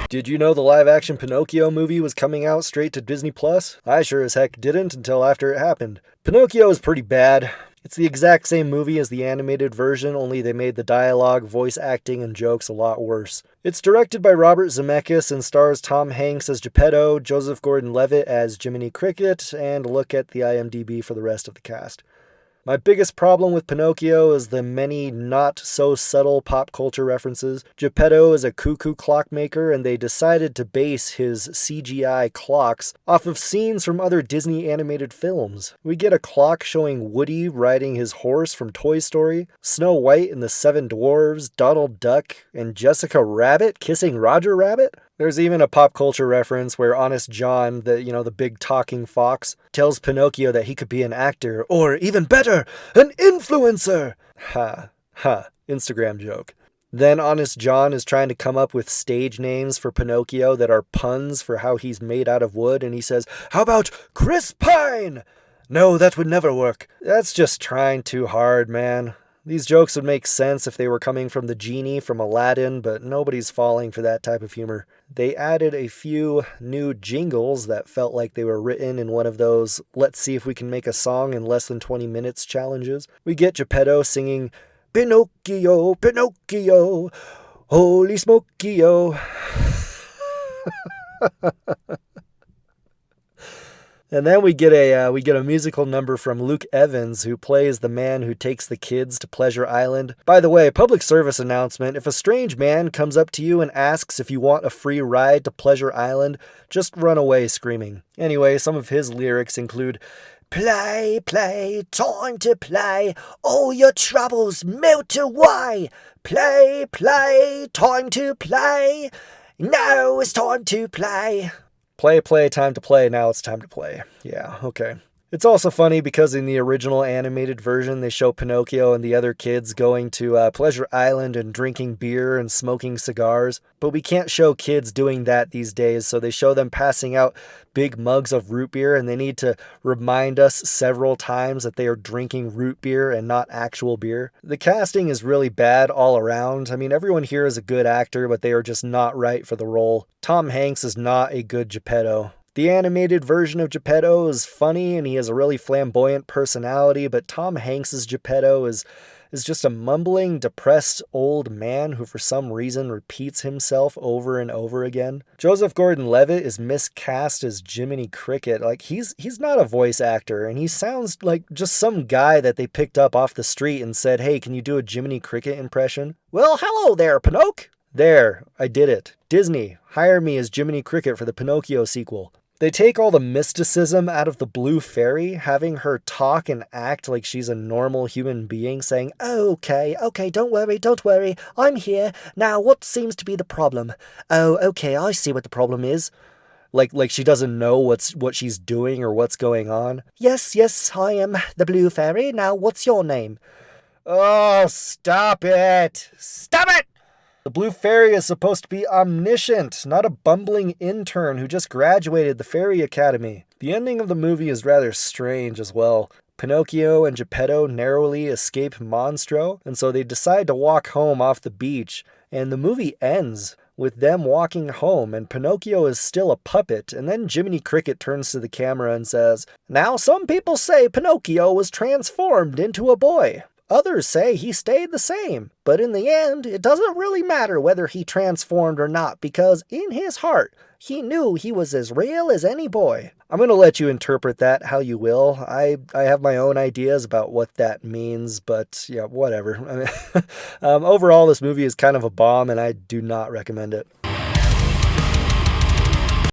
Did you know the live-action Pinocchio movie was coming out straight to Disney+? I sure as heck didn't until after it happened. Pinocchio is pretty bad. It's the exact same movie as the animated version, only they made the dialogue, voice acting, and jokes a lot worse. It's directed by Robert Zemeckis and stars Tom Hanks as Geppetto, Joseph Gordon-Levitt as Jiminy Cricket, and look at the IMDb for the rest of the cast. My biggest problem with Pinocchio is the many not-so-subtle pop culture references. Geppetto is a cuckoo clockmaker, and they decided to base his CGI clocks off of scenes from other Disney animated films. We get a clock showing Woody riding his horse from Toy Story, Snow White and the Seven Dwarves, Donald Duck, and Jessica Rabbit kissing Roger Rabbit. There's even a pop culture reference where Honest John, the big talking fox, tells Pinocchio that he could be an actor, or even better, an influencer! Ha, Instagram joke. Then Honest John is trying to come up with stage names for Pinocchio that are puns for how he's made out of wood, and he says, "How about Chris Pine?" No, that would never work. That's just trying too hard, man. These jokes would make sense if they were coming from the genie from Aladdin, but nobody's falling for that type of humor. They added a few new jingles that felt like they were written in one of those let's see if we can make a song in less than 20 minutes challenges. We get Geppetto singing, "Pinocchio, Pinocchio, holy smokio." And then we get a musical number from Luke Evans, who plays the man who takes the kids to Pleasure Island. By the way, public service announcement, if a strange man comes up to you and asks if you want a free ride to Pleasure Island, just run away screaming. Anyway, some of his lyrics include, "Play, play, time to play, all your troubles melt away. Play, play, time to play, now it's time to play." Play, time to play, now it's time to play. Yeah, okay. It's also funny because in the original animated version, they show Pinocchio and the other kids going to Pleasure Island and drinking beer and smoking cigars. But we can't show kids doing that these days, so they show them passing out big mugs of root beer, and they need to remind us several times that they are drinking root beer and not actual beer. The casting is really bad all around. I mean, everyone here is a good actor, but they are just not right for the role. Tom Hanks is not a good Geppetto. The animated version of Geppetto is funny and he has a really flamboyant personality, but Tom Hanks' Geppetto is just a mumbling, depressed old man who for some reason repeats himself over and over again. Joseph Gordon-Levitt is miscast as Jiminy Cricket. Like, he's not a voice actor, and he sounds like just some guy that they picked up off the street and said, "Hey, can you do a Jiminy Cricket impression?" "Well, hello there, Pinocchio." There, I did it. Disney, hire me as Jiminy Cricket for the Pinocchio sequel. They take all the mysticism out of the Blue Fairy, having her talk and act like she's a normal human being, saying, "Oh, okay, don't worry, I'm here. Now, what seems to be the problem? Oh, okay, I see what the problem is." Like she doesn't know what she's doing or what's going on. Yes, I am the Blue Fairy. Now, what's your name?" Oh, stop it! Stop it! The Blue Fairy is supposed to be omniscient, not a bumbling intern who just graduated the Fairy Academy. The ending of the movie is rather strange as well. Pinocchio and Geppetto narrowly escape Monstro, and so they decide to walk home off the beach, and the movie ends with them walking home, and Pinocchio is still a puppet, and then Jiminy Cricket turns to the camera and says, "Now some people say Pinocchio was transformed into a boy. Others say he stayed the same, but in the end, it doesn't really matter whether he transformed or not, because in his heart, he knew he was as real as any boy." I'm going to let you interpret that how you will. I have my own ideas about what that means, but yeah, whatever. I mean, overall, this movie is kind of a bomb, and I do not recommend it.